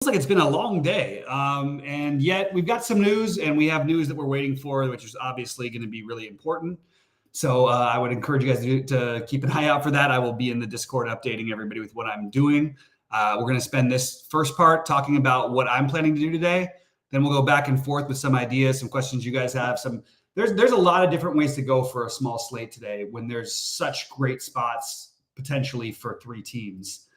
like it's been a long day, and yet we've got some news, and we have news that we're waiting for, which is obviously going to be really important. So I would encourage you guys to keep an eye out for that. I will be in the Discord updating everybody with what I'm doing. We're going to spend this first part talking about what I'm planning to do today. Then we'll go back and forth with some ideas, some questions you guys have. There's a lot of different ways to go for a small slate today when there's such great spots potentially for three teams.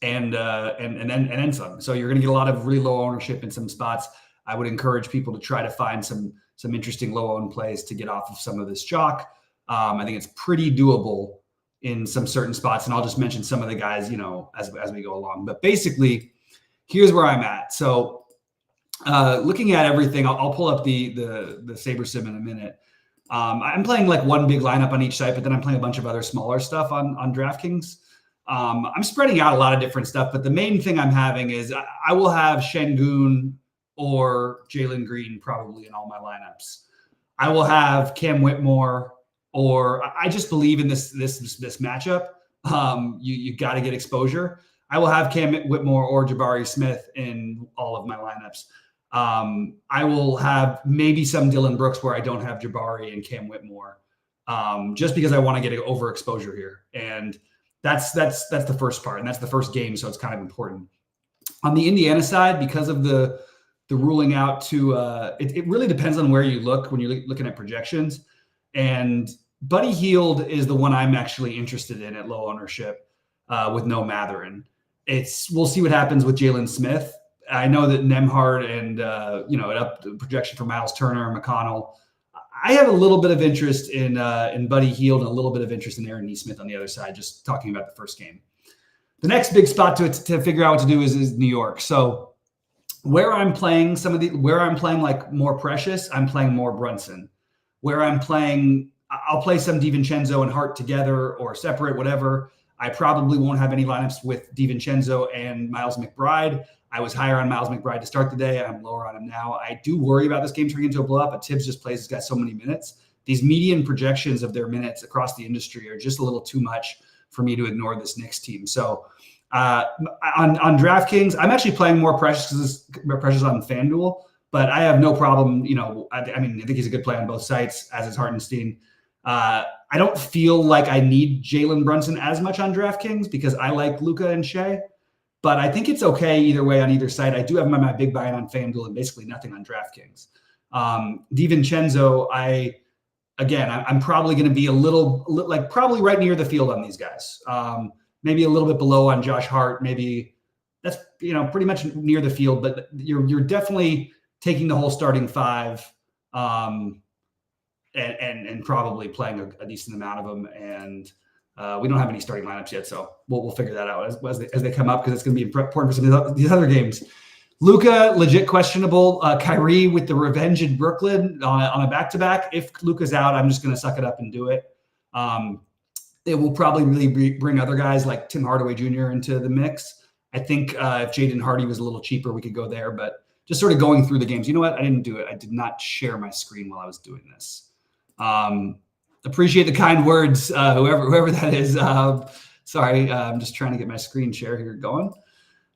And then some. So you're going to get a lot of really low ownership in some spots. I would encourage people to try to find some interesting low owned plays to get off of some of this chalk. I think it's pretty doable in some certain spots, and I'll just mention some of the guys, as we go along. But basically, here's where I'm at. So looking at everything, I'll pull up the Saber Sim in a minute. I'm playing like one big lineup on each site, but then I'm playing a bunch of other smaller stuff on DraftKings. I'm spreading out a lot of different stuff, but the main thing I'm having is I will have Şengün or Jalen Green probably in all my lineups. I will have Cam Whitmore, or I just believe in this matchup. You got to get exposure. I will have Cam Whitmore or Jabari Smith in all of my lineups. I will have maybe some Dylan Brooks where I don't have Jabari and Cam Whitmore, just because I want to get overexposure here. And that's the first part, and that's the first game, so it's kind of important. On the Indiana side, because of the ruling out to it really depends on where you look when you're looking at projections. And Buddy Hield is the one I'm actually interested in at low ownership with no Matherin. We'll see what happens with Jalen Smith. I know that Nembhard and it up the projection for Miles Turner, McConnell. I have a little bit of interest in Buddy Hield and a little bit of interest in Aaron Nesmith on the other side, just talking about the first game. The next big spot to figure out what to do is New York. So where I'm playing like more Precious, I'm playing more Brunson. Where I'm playing, I'll play some DiVincenzo and Hart together or separate, whatever. I probably won't have any lineups with DiVincenzo and Miles McBride. I was higher on Miles McBride to start the day. I'm lower on him now. I do worry about this game turning into a blowout, but Tibbs just plays this guy so many minutes. These median projections of their minutes across the industry are just a little too much for me to ignore this Knicks team. So on DraftKings, I'm actually playing more Precious on FanDuel, but I have no problem. I think he's a good play on both sites, as is Hartenstein. I don't feel like I need Jalen Brunson as much on DraftKings because I like Luka and Shea. But I think it's okay either way on either side. I do have my big buy-in on FanDuel and basically nothing on DraftKings. DiVincenzo, I'm probably going to be a little like probably right near the field on these guys. Maybe a little bit below on Josh Hart. Maybe that's pretty much near the field. But you're definitely taking the whole starting five, and probably playing a decent amount of them. And we don't have any starting lineups yet, so we'll figure that out as they come up, because it's going to be important for some of these other games. Luka, legit questionable. Kyrie with the revenge in Brooklyn on a back-to-back. If Luka's out, I'm just going to suck it up and do it. It will probably really bring other guys like Tim Hardaway Jr. into the mix. I think if Jaden Hardy was a little cheaper, we could go there. But just sort of going through the games. You know what? I didn't do it. I did not share my screen while I was doing this. Appreciate the kind words, whoever that is. Sorry, I'm just trying to get my screen share here going.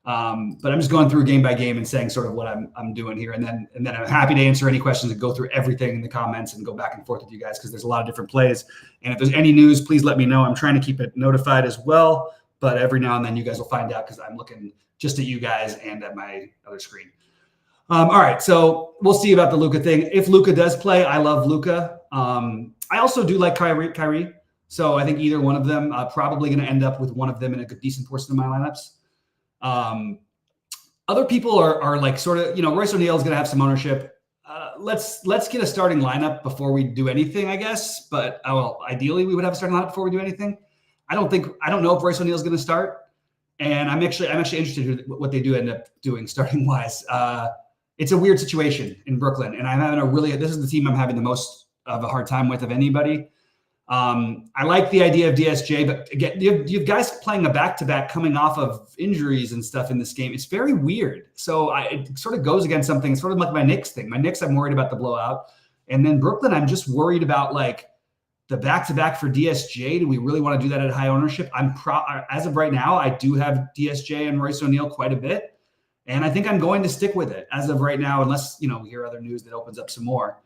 But I'm just going through game by game and saying sort of what I'm doing here, and then I'm happy to answer any questions and go through everything in the comments and go back and forth with you guys, because there's a lot of different plays. And if there's any news, please let me know. I'm trying to keep it notified as well, but every now and then you guys will find out because I'm looking just at you guys and at my other screen. All right, so we'll see about the Luka thing. If Luka does play, I love Luka. I also do like Kyrie. So I think either one of them, probably going to end up with one of them in a decent portion of my lineups. Other people are like sort of, Royce O'Neal is going to have some ownership. Let's get a starting lineup before we do anything, I guess. But ideally we would have a starting lineup before we do anything. I don't know if Royce O'Neal is going to start, and I'm actually interested in what they do end up doing starting wise. It's a weird situation in Brooklyn, and I'm having this is the team I'm having the most of a hard time with of anybody. I like the idea of DSJ, but again, you have guys playing a back-to-back coming off of injuries and stuff in this game. It's very weird. So it sort of goes against something. It's sort of like my Knicks thing. My Knicks, I'm worried about the blowout. And then Brooklyn, I'm just worried about like the back-to-back for DSJ, do we really want to do that at high ownership? As of right now, I do have DSJ and Royce O'Neal quite a bit. And I think I'm going to stick with it as of right now, unless, we hear other news that opens up some more.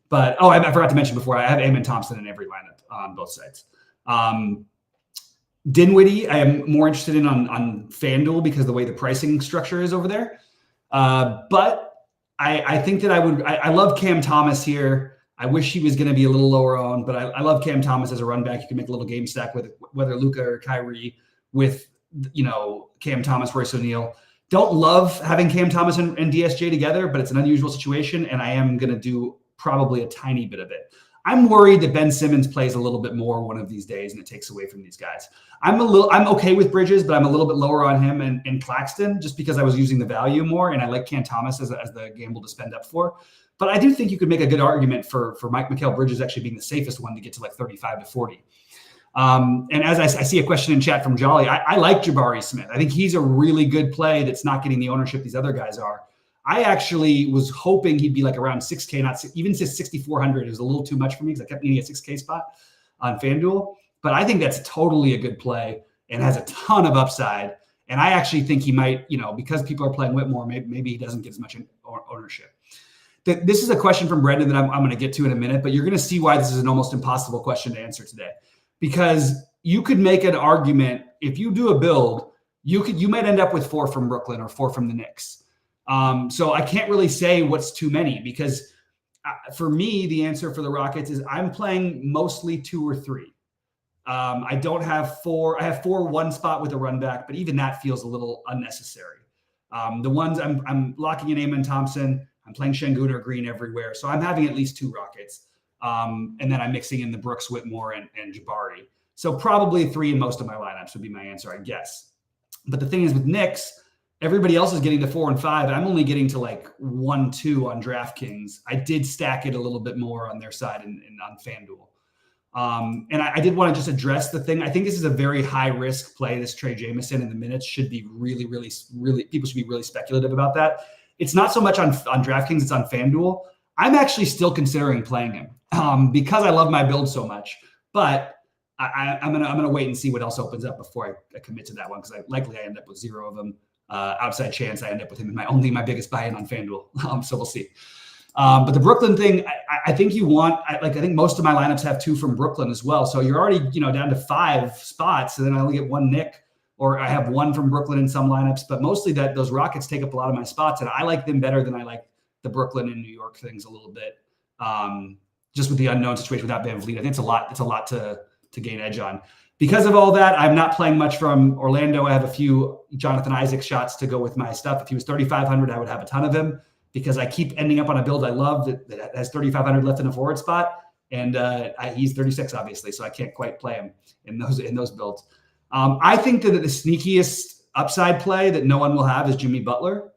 But, I forgot to mention before, I have Eamon Thompson in every lineup on both sides. Dinwiddie, I am more interested in on FanDuel because of the way the pricing structure is over there. But I think that I love Cam Thomas here. I wish he was going to be a little lower owned, but I love Cam Thomas as a run back. You can make a little game stack with whether Luka or Kyrie with, Cam Thomas, Royce O'Neal. Don't love having Cam Thomas and DSJ together, but it's an unusual situation, and I am going to do probably a tiny bit of it. I'm worried that Ben Simmons plays a little bit more one of these days, and it takes away from these guys. I'm okay with Bridges, but I'm a little bit lower on him and Claxton just because I was using the value more, and I like Cam Thomas as the gamble to spend up for. But I do think you could make a good argument for Mike Mikal Bridges actually being the safest one to get to like 35 to 40. And as I see a question in chat from Jolly, I like Jabari Smith. I think he's a really good play that's not getting the ownership these other guys are. I actually was hoping he'd be like around 6K, not even 6,400 is a little too much for me because I kept needing a 6K spot on FanDuel. But I think that's totally a good play and has a ton of upside. And I actually think he might, because people are playing Whitmore, maybe he doesn't get as much ownership. This is a question from Brendan that I'm going to get to in a minute, but you're going to see why this is an almost impossible question to answer today. Because you could make an argument, if you do a build, you might end up with 4 from Brooklyn or 4 from the Knicks. So I can't really say what's too many because for me, the answer for the Rockets is I'm playing mostly 2 or 3. I don't have 4. I have 4 one spot with a run back, but even that feels a little unnecessary. The ones I'm locking in Eamon Thompson, I'm playing Şengün or Green everywhere. So I'm having at least 2 Rockets. And then I'm mixing in the Brooks, Whitmore, and Jabari. So probably 3 in most of my lineups would be my answer, I guess. But the thing is with Knicks, everybody else is getting to 4 and 5. And I'm only getting to like 1, 2 on DraftKings. I did stack it a little bit more on their side and on FanDuel. And I did want to just address the thing. I think this is a very high risk play. This Trey Jamison in the minutes should be really, really, really, people should be really speculative about that. It's not so much on DraftKings, it's on FanDuel. I'm actually still considering playing him because I love my build so much. But I'm gonna wait and see what else opens up before I commit to that one because I end up with 0 of them. Outside chance I end up with him in my biggest buy-in on FanDuel. So we'll see. But the Brooklyn thing, I think I think most of my lineups have 2 from Brooklyn as well. So you're already down to 5 spots, and then I only get 1 Nick. Or I have 1 from Brooklyn in some lineups, but mostly those Rockets take up a lot of my spots, and I like them better than I like the Brooklyn and New York things a little bit. Just with the unknown situation without Van Vliet, I think it's a lot to gain edge on. Because of all that, I'm not playing much from Orlando. I have a few Jonathan Isaac shots to go with my stuff. If he was 3,500, I would have a ton of him because I keep ending up on a build I love that has 3,500 left in a forward spot, and he's 36 obviously, so I can't quite play him in those builds. I think that the sneakiest upside play that no one will have is Jimmy Butler.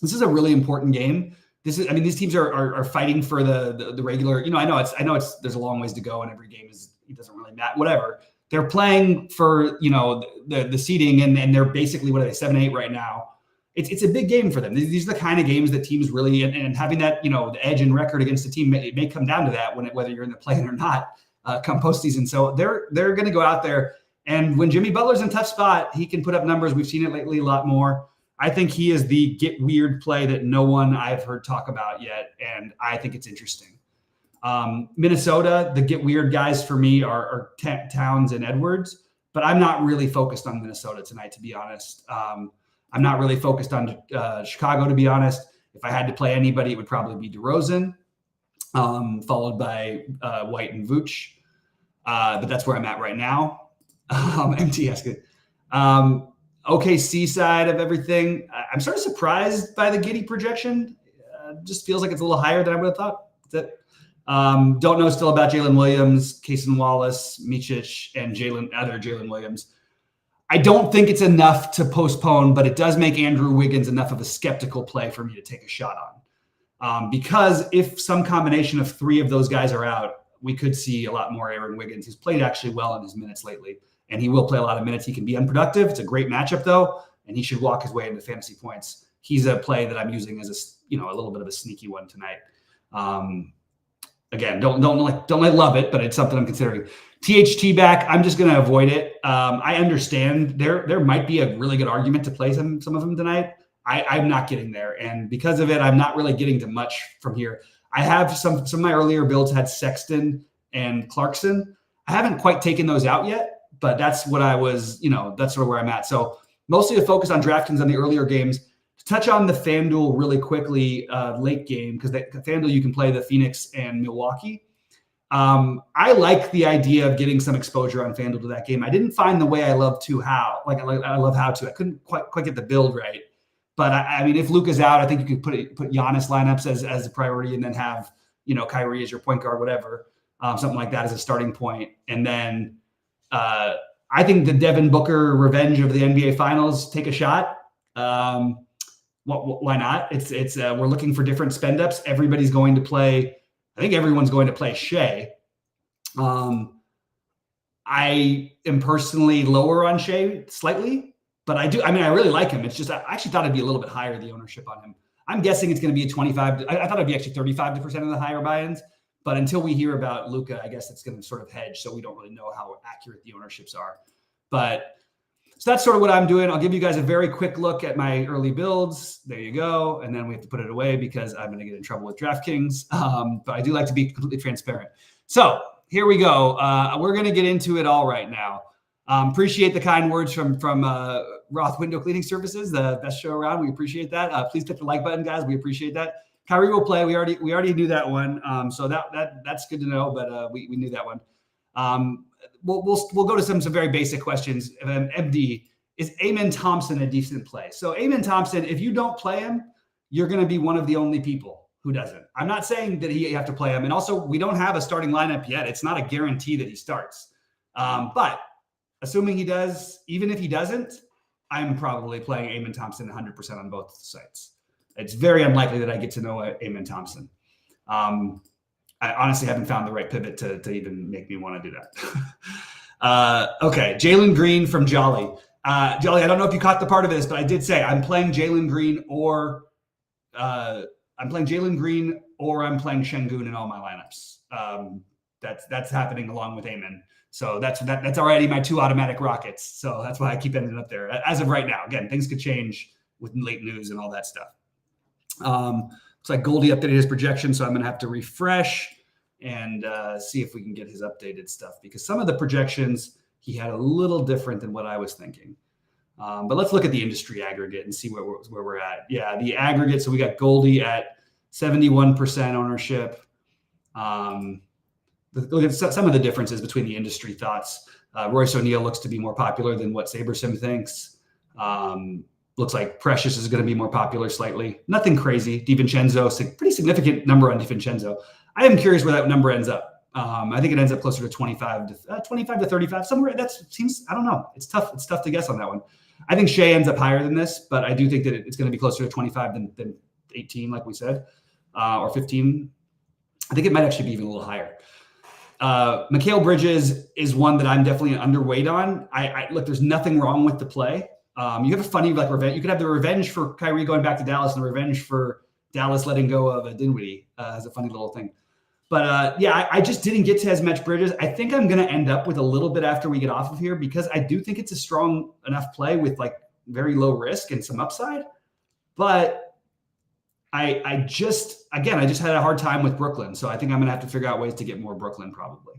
This is a really important game. These teams are fighting for the regular. I know it's there's a long ways to go, and every game it doesn't really matter. Whatever, they're playing for the seeding, and they're basically 7-8 right now. It's a big game for them. These are the kind of games that teams really and having that the edge and record against a team it may come down to that whether you're in the play-in or not come postseason. So they're going to go out there. And when Jimmy Butler's in a tough spot, he can put up numbers. We've seen it lately a lot more. I think he is the get weird play that no one I've heard talk about yet, and I think it's interesting. Minnesota, the get weird guys for me are Towns and Edwards, but I'm not really focused on Minnesota tonight, to be honest. I'm not really focused on Chicago, to be honest. If I had to play anybody, it would probably be DeRozan, followed by White and Vooch. But that's where I'm at right now. MT asking. OKC side of everything, I'm sort of surprised by the Giddey projection. Just feels like it's a little higher than I would have thought. That's it. Don't know still about Jalen Williams, Cason Wallace, Micic, and Jalen Williams. I don't think it's enough to postpone, but it does make Andrew Wiggins enough of a skeptical play for me to take a shot on. Because if some combination of 3 of those guys are out, we could see a lot more Aaron Wiggins. He's played actually well in his minutes lately, and he will play a lot of minutes. He can be unproductive. It's a great matchup, though, and he should walk his way into fantasy points. He's a play that I'm using as a little bit of a sneaky one tonight. again, don't love it, but it's something I'm considering. THT back, I'm just going to avoid it. I understand there might be a really good argument to play some of them tonight. I'm not getting there, and because of it, I'm not really getting to much from here. I have some of my earlier builds had Sexton and Clarkson. I haven't quite taken those out yet, but that's what I was, that's sort of where I'm at. So mostly to focus on DraftKings on the earlier games. To touch on the FanDuel really quickly, late game, because FanDuel you can play the Phoenix and Milwaukee. I like the idea of getting some exposure on FanDuel to that game. I didn't find the way I love I love how to. I couldn't quite get the build right. But I mean, if Luka's out, I think you could put Giannis lineups as a priority, and then have Kyrie as your point guard, whatever, something like that as a starting point. And then I think the Devin Booker revenge of the NBA Finals, take a shot. Why not? It's we're looking for different spend ups. Everybody's going to play. I think everyone's going to play Shea. I am personally lower on Shea slightly. But I really like him. It's just, I actually thought it'd be a little bit higher, the ownership on him. I'm guessing it's going to be a 25. I thought it'd be actually 35% of the higher buy-ins. But until we hear about Luka, I guess it's going to sort of hedge. So we don't really know how accurate the ownerships are. But so that's sort of what I'm doing. I'll give you guys a very quick look at my early builds. There you go. And then we have to put it away because I'm going to get in trouble with DraftKings. But I do like to be completely transparent. So here we go. We're going to get into it all right now. Appreciate the kind words from Roth Window Cleaning Services, the best show around. We appreciate that. Please hit the like button, guys. We appreciate that. Kyrie will play. We already knew that one. So that's good to know. But we knew that one. We'll go to some very basic questions. MD, is Amen Thompson a decent play? So Amen Thompson, if you don't play him, you're going to be one of the only people who doesn't. I'm not saying that you have to play him. And also, we don't have a starting lineup yet. It's not a guarantee that he starts. But assuming he does, even if he doesn't, I'm probably playing Amen Thompson 100% on both sites. It's very unlikely that I get to know Amen Thompson. I honestly haven't found the right pivot to even make me want to do that. Okay, Jalen Green from Jolly. Jolly, I don't know if you caught the part of this, but I did say I'm playing Jalen Green or I'm playing Şengün in all my lineups. That's happening along with Amen. So that's already my 2 automatic rockets. So that's why I keep ending up there as of right now. Again, things could change with late news and all that stuff. Looks like Goldie updated his projection, so I'm going to have to refresh and see if we can get his updated stuff, because some of the projections he had a little different than what I was thinking. But let's look at the industry aggregate and see where we're at. Yeah, the aggregate. So we got Goldie at 71% ownership. Look at some of the differences between the industry thoughts. Royce O'Neal looks to be more popular than what SaberSim thinks. Looks like Precious is going to be more popular slightly. Nothing crazy. DiVincenzo, pretty significant number on DiVincenzo. I am curious where that number ends up. I think it ends up closer to 25 to 35. Somewhere that seems, I don't know. It's tough. It's tough to guess on that one. I think Shea ends up higher than this, but I do think that it's going to be closer to 25 than 18, like we said, or 15. I think it might actually be even a little higher. Mikal Bridges is one that I'm definitely underweight on. I look, there's nothing wrong with the play. You have a funny revenge. You could have the revenge for Kyrie going back to Dallas and the revenge for Dallas letting go of Dinwiddie as a funny little thing. But I just didn't get to as much Bridges. I think I'm going to end up with a little bit after we get off of here, because I do think it's a strong enough play with like very low risk and some upside. But I just had a hard time with Brooklyn. So I think I'm going to have to figure out ways to get more Brooklyn probably.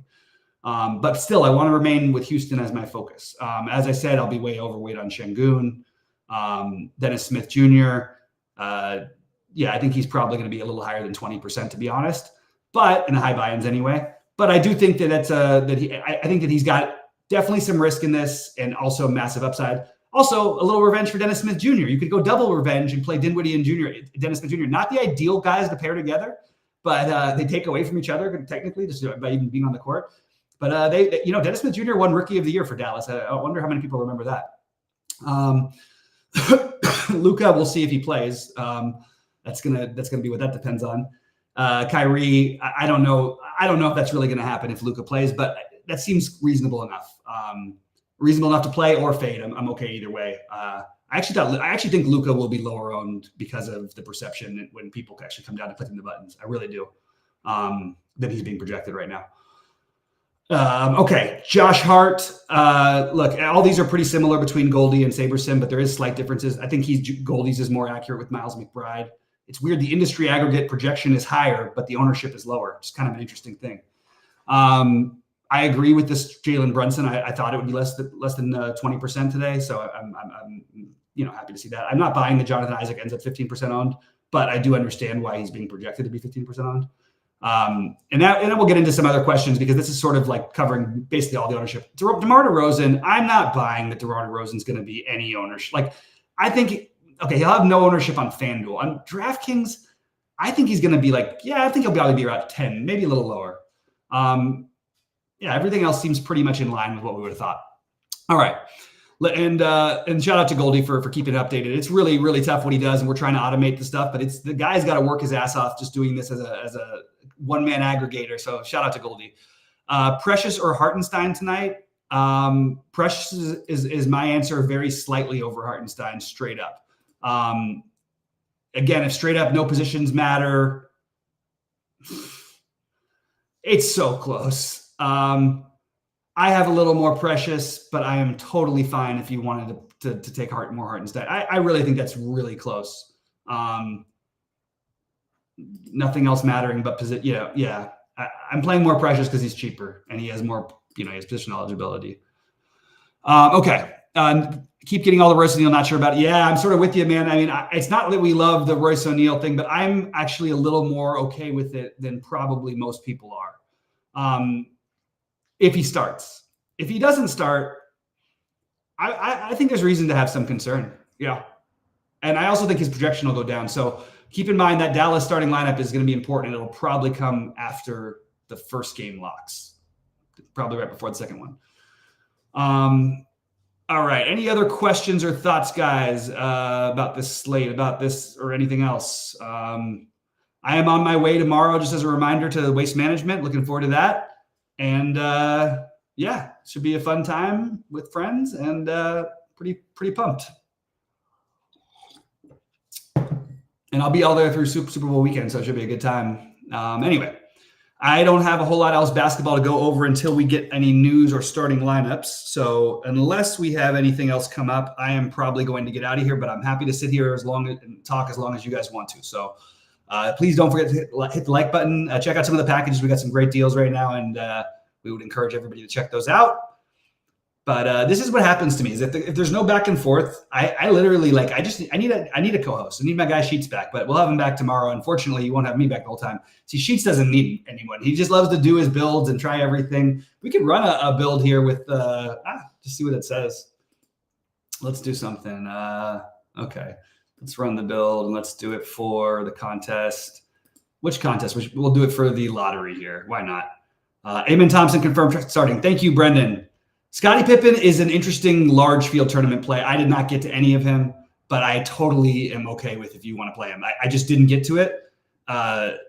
But still, I want to remain with Houston as my focus. As I said, I'll be way overweight on Şengün, Dennis Smith Jr. I think he's probably going to be a little higher than 20%, to be honest, but in the high buy-ins anyway. But I do think that I think that he's got definitely some risk in this and also massive upside. Also, a little revenge for Dennis Smith Jr. You could go double revenge and play Dinwiddie and Dennis Smith Jr. Not the ideal guys to pair together, but they take away from each other technically just by even being on the court. But Dennis Smith Jr. won Rookie of the Year for Dallas. I wonder how many people remember that. Luka, we'll see if he plays. That's gonna be what that depends on. Kyrie, I don't know if that's really gonna happen if Luka plays, but that seems reasonable enough. Reasonable enough to play or fade. I'm okay either way. I actually think Luka will be lower owned because of the perception when people actually come down to clicking the buttons. I really do. than he's being projected right now. Okay, Josh Hart. Look, all these are pretty similar between Goldie and SaberSim, but there is slight differences. I think Goldie's is more accurate with Miles McBride. It's weird. The industry aggregate projection is higher, but the ownership is lower. It's kind of an interesting thing. I agree with this Jalen Brunson. I thought it would be less than 20% today, so I'm happy to see that. I'm not buying that Jonathan Isaac ends up 15% owned, but I do understand why he's being projected to be 15% owned. And then we'll get into some other questions because this is sort of like covering basically all the ownership. DeMar DeRozan, I'm not buying that DeMar DeRozan's going to be any ownership. Like, I think, okay, he'll have no ownership on FanDuel. On DraftKings, I think he's going to be like, I think he'll probably be around 10, maybe a little lower. Everything else seems pretty much in line with what we would have thought. All right. And shout out to Goldie for keeping it updated. It's really, really tough what he does, and we're trying to automate the stuff, but the guy's got to work his ass off just doing this as a one-man aggregator. So shout out to Goldie. Precious or Hartenstein tonight? Precious is my answer, very slightly over Hartenstein, straight up. Again, if straight up no positions matter, it's so close. I have a little more Precious, but I am totally fine if you wanted to take more Hartenstein. I really think that's really close. Nothing else mattering but position. I'm playing more Precious because he's cheaper and he has more, he has position eligibility. Okay. Keep getting all the Royce O'Neal, not sure about it. Yeah, I'm sort of with you, man. I mean, it's not that we love the Royce O'Neal thing, but I'm actually a little more okay with it than probably most people are. If he starts. If he doesn't start, I think there's reason to have some concern. Yeah. And I also think his projection will go down. So keep in mind that Dallas starting lineup is going to be important. It'll probably come after the first game locks, probably right before the second one. All right. Any other questions or thoughts, guys, about this slate, about this or anything else? I am on my way tomorrow, just as a reminder, to Waste Management. Looking forward to that. And should be a fun time with friends and pretty pumped. And I'll be all there through Super Bowl weekend, so it should be a good time. Anyway, I don't have a whole lot else basketball to go over until we get any news or starting lineups. So unless we have anything else come up, I am probably going to get out of here, but I'm happy to sit here and talk as long as you guys want to. So please don't forget to hit the like button. Check out some of the packages. We got some great deals right now, and we would encourage everybody to check those out. But this is what happens to me: is if there's no back and forth, I literally I need a co-host. I need my guy Sheets back, but we'll have him back tomorrow. Unfortunately, he won't have me back the whole time. See, Sheets doesn't need anyone. He just loves to do his builds and try everything. We could run a build here with just see what it says. Let's do something. Okay. Let's run the build and let's do it for the contest. Which contest? We'll do it for the lottery here. Why not? Amen Thompson confirmed starting. Thank you, Brendan. Scottie Pippen is an interesting large field tournament play. I did not get to any of him, but I totally am okay with if you want to play him. I just didn't get to it.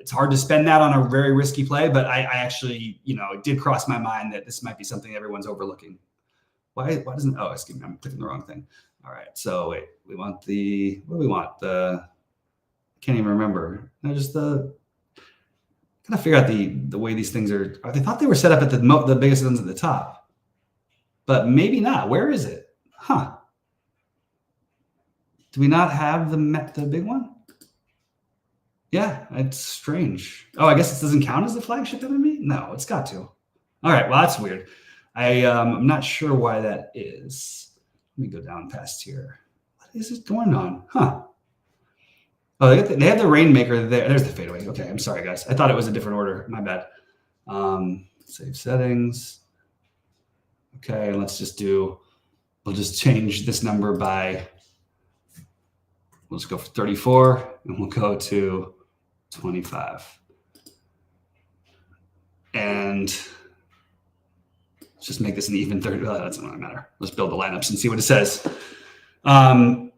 It's hard to spend that on a very risky play, but I actually, it did cross my mind that this might be something everyone's overlooking. Why doesn't, excuse me, I'm clicking the wrong thing. All right. So wait, we want what do we want? I can't even remember. No, just kind of figure out the way these things are. They thought they were set up at the biggest ones at the top, but maybe not. Where is it? Huh? Do we not have the big one? Yeah, it's strange. Oh, I guess it doesn't count as the flagship enemy? No, it's got to. All right. Well, that's weird. I'm not sure why that is. Let me go down past here. What is it going on? Huh? Oh, they have the Rainmaker there. There's the fadeaway. Okay, I'm sorry, guys. I thought it was a different order. My bad. Save settings. Okay, let's just we'll just change this number by, let's go for 34, and we'll go to 25. And let's just make this an even 30. Well, that doesn't really matter. Let's build the lineups and see what it says. John,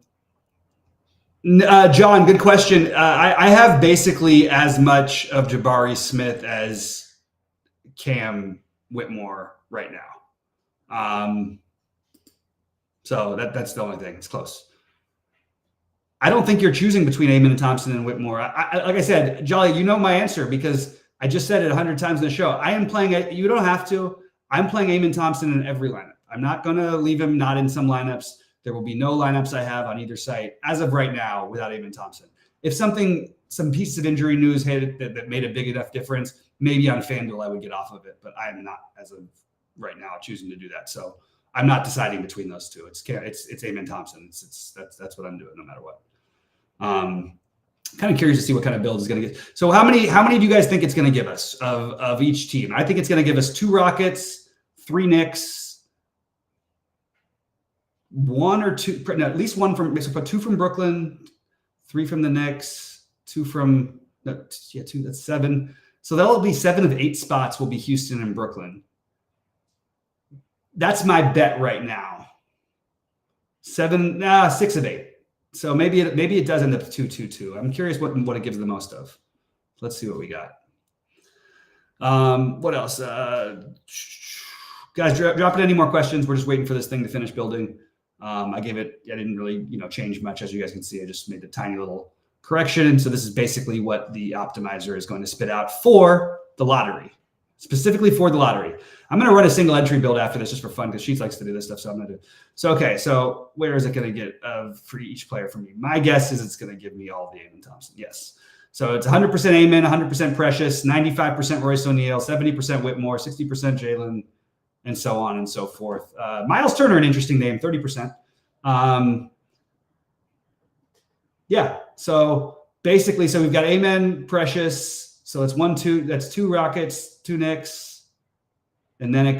good question. I have basically as much of Jabari Smith as Cam Whitmore right now. So that's the only thing. It's close. I don't think you're choosing between Amon and Thompson and Whitmore. Like I said, Jolly, you know my answer because I just said it 100 times in the show. I am playing, you don't have to. I'm playing Eamon Thompson in every lineup. I'm not going to leave him not in some lineups. There will be no lineups I have on either site as of right now without Eamon Thompson. If some pieces of injury news hit that made a big enough difference, maybe on FanDuel I would get off of it, but I am not as of right now choosing to do that. So I'm not deciding between those two. It's Eamon Thompson. That's what I'm doing no matter what. Kind of curious to see what kind of build is going to get. So how many do you guys think it's going to give us of each team? I think it's going to give us 2 Rockets, 3 Knicks, 1 or 2, no, at least 1 from, so put 2 from Brooklyn, 3 from the Knicks, 2 from, no, yeah, 2, that's 7. So that'll be 7 of 8 spots will be Houston and Brooklyn. That's my bet right now. 6 of 8. So maybe it does end up 2-2-2. I'm curious what it gives the most of. Let's see what we got. What else? Guys, drop in any more questions. We're just waiting for this thing to finish building. I didn't really, change much. As you guys can see, I just made a tiny little correction. And so this is basically what the optimizer is going to spit out for the lottery, specifically for the lottery. I'm going to run a single entry build after this just for fun because Sheets likes to do this stuff. So I'm going to do. So, okay. So where is it going to get for each player from me? My guess is it's going to give me all the Eamon Thompson. Yes. So it's 100% Eamon, 100% Precious, 95% Royce O'Neal, 70% Whitmore, 60% Jalen, and so on and so forth. Miles Turner, an interesting name, 30%. Yeah. So basically, we've got Eamon, Precious. So it's 1, 2. That's 2 Rockets, 2 Knicks. And then it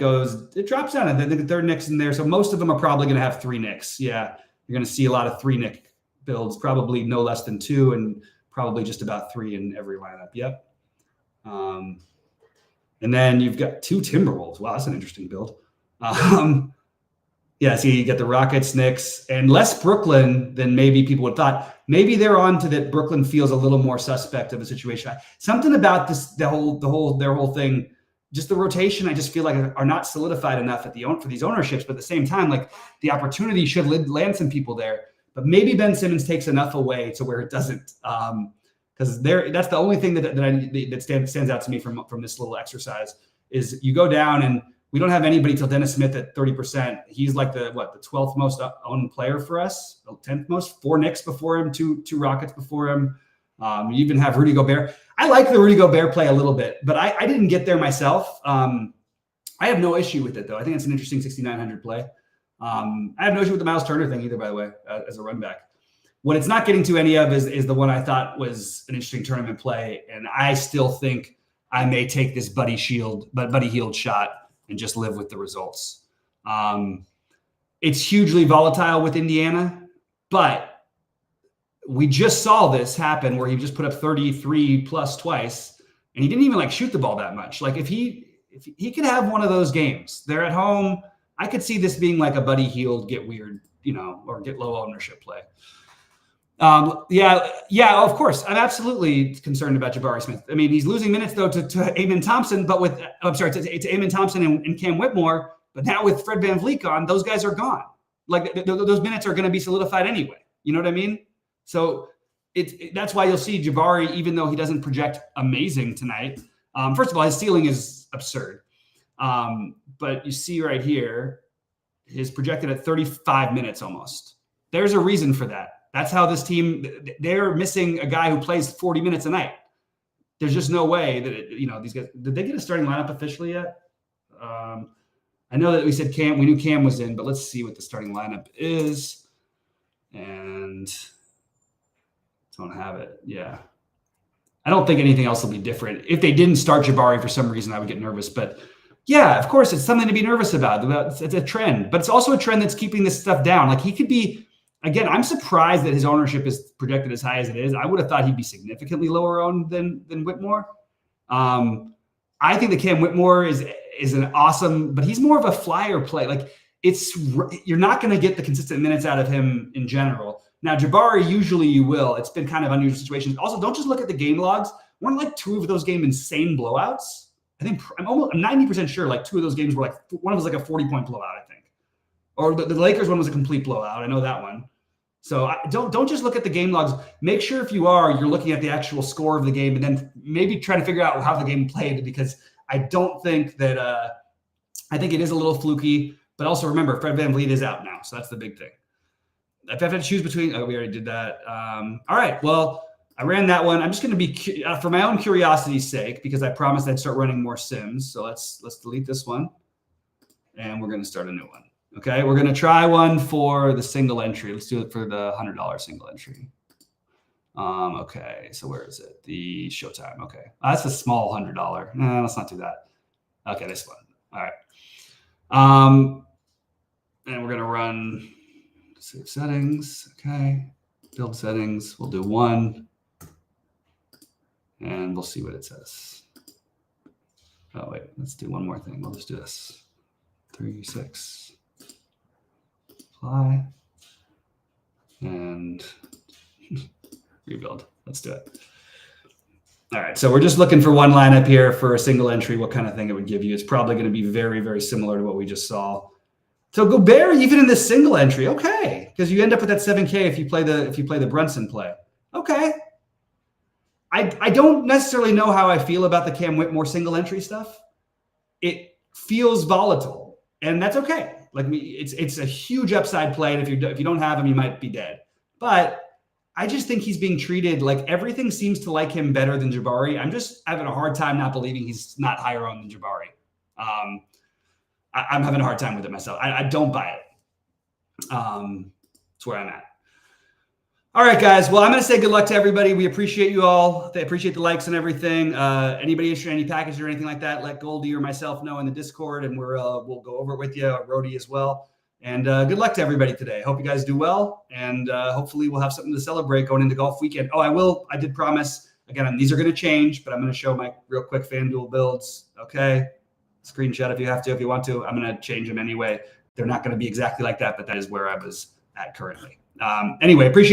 drops down. And then the third Knicks in there. So most of them are probably going to have 3 Knicks. Yeah. You're going to see a lot of 3 Knick builds, probably no less than 2 and probably just about 3 in every lineup. Yep. And then you've got 2 Timberwolves. Wow, that's an interesting build. Yeah, see, you get the Rockets, Knicks, and less Brooklyn than maybe people would have thought. Maybe they're on to that Brooklyn feels a little more suspect of a situation. Something about this, their whole thing, just the rotation, I just feel like are not solidified enough for these ownerships. But at the same time, like the opportunity should land some people there. But maybe Ben Simmons takes enough away to where it doesn't. Because that's the only thing that stands out to me from this little exercise is you go down and we don't have anybody till Dennis Smith at 30%. He's like the 12th most owned player for us, the 10th most. 4 Knicks before him, two Rockets before him. You even have Rudy Gobert. I like the Rudy Gobert play a little bit, but I didn't get there myself. I have no issue with it though. I think it's an interesting 6,900 play. I have no issue with the Miles Turner thing either, by the way, as a run back. What it's not getting to any of is the one I thought was an interesting tournament play, and I still think I may take this Buddy Hield shot and just live with the results. It's hugely volatile with Indiana, but we just saw this happen where he just put up 33 plus twice, and he didn't even shoot the ball that much. Like if he could have one of those games, they're at home. I could see this being like a Buddy Hield get weird, or get low ownership play. Yeah, of course. I'm absolutely concerned about Jabari Smith. I mean, he's losing minutes though to Eamon Thompson, but to Eamon Thompson and Cam Whitmore. But now with Fred VanVleet gone, those guys are gone. Like those minutes are going to be solidified anyway. You know what I mean? So that's why you'll see Jabari, even though he doesn't project amazing tonight. First of all, his ceiling is absurd. But you see right here, his projected at 35 minutes almost. There's a reason for that. That's how this team, they're missing a guy who plays 40 minutes a night. There's just no way that, these guys, did they get a starting lineup officially yet? I know that we said we knew Cam was in, but let's see what the starting lineup is. And don't have it. Yeah. I don't think anything else will be different. If they didn't start Jabari for some reason, I would get nervous. But yeah, of course, it's something to be nervous about. It's a trend, but it's also a trend that's keeping this stuff down. Like he could be, again, I'm surprised that his ownership is projected as high as it is. I would have thought he'd be significantly lower owned than Whitmore. I think that Cam Whitmore is an awesome, but he's more of a flyer play. Like you're not going to get the consistent minutes out of him in general. Now, Jabari, usually you will. It's been kind of unusual situations. Also, don't just look at the game logs. Weren't 2 of those games insane blowouts? I think I'm 90% sure 2 of those games were one was a 40-point blowout, I think. Or the Lakers one was a complete blowout. I know that one. So don't just look at the game logs. Make sure if you are, you're looking at the actual score of the game, and then maybe try to figure out how the game played, because I don't think that I think it is a little fluky. But also remember, Fred VanVleet is out now, so that's the big thing. If I had to choose between, we already did that. All right, well, I ran that one. I'm just going to be for my own curiosity's sake, because I promised I'd start running more sims. So let's delete this one, and we're going to start a new one. Okay, we're going to try one for the single entry. Let's do it for the $100 single entry. Okay, so where is it? The Showtime. Okay, that's a small $100. No, let's not do that. Okay, this one. All right. And we're going to run save settings. Okay, build settings. We'll do one, and we'll see what it says. Oh, wait, let's do one more thing. We'll just do this. 3, 6. Apply and rebuild. Let's do it. All right, so we're just looking for one lineup here for a single entry, what kind of thing it would give you. It's probably going to be very, very similar to what we just saw. So Gobert, even in this single entry, okay, because you end up with that 7K if you play the Brunson play. Okay. I don't necessarily know how I feel about the Cam Whitmore single entry stuff. It feels volatile, and that's okay. Like it's a huge upside play, and if you don't have him, you might be dead. But I just think he's being treated like everything seems to like him better than Jabari. I'm just having a hard time not believing he's not higher owned than Jabari. I'm having a hard time with it myself. I don't buy it. That's where I'm at. All right, guys. Well, I'm going to say good luck to everybody. We appreciate you all. They appreciate the likes and everything. Anybody interested in any package or anything like that, let Goldie or myself know in the Discord, and we'll go over it with you, Rody as well. And good luck to everybody today. Hope you guys do well, and hopefully we'll have something to celebrate going into golf weekend. Oh, I did promise. Again, these are going to change, but I'm going to show my real quick FanDuel builds. Okay, screenshot if you have to. If you want to, I'm going to change them anyway. They're not going to be exactly like that, but that is where I was at currently. Anyway, appreciate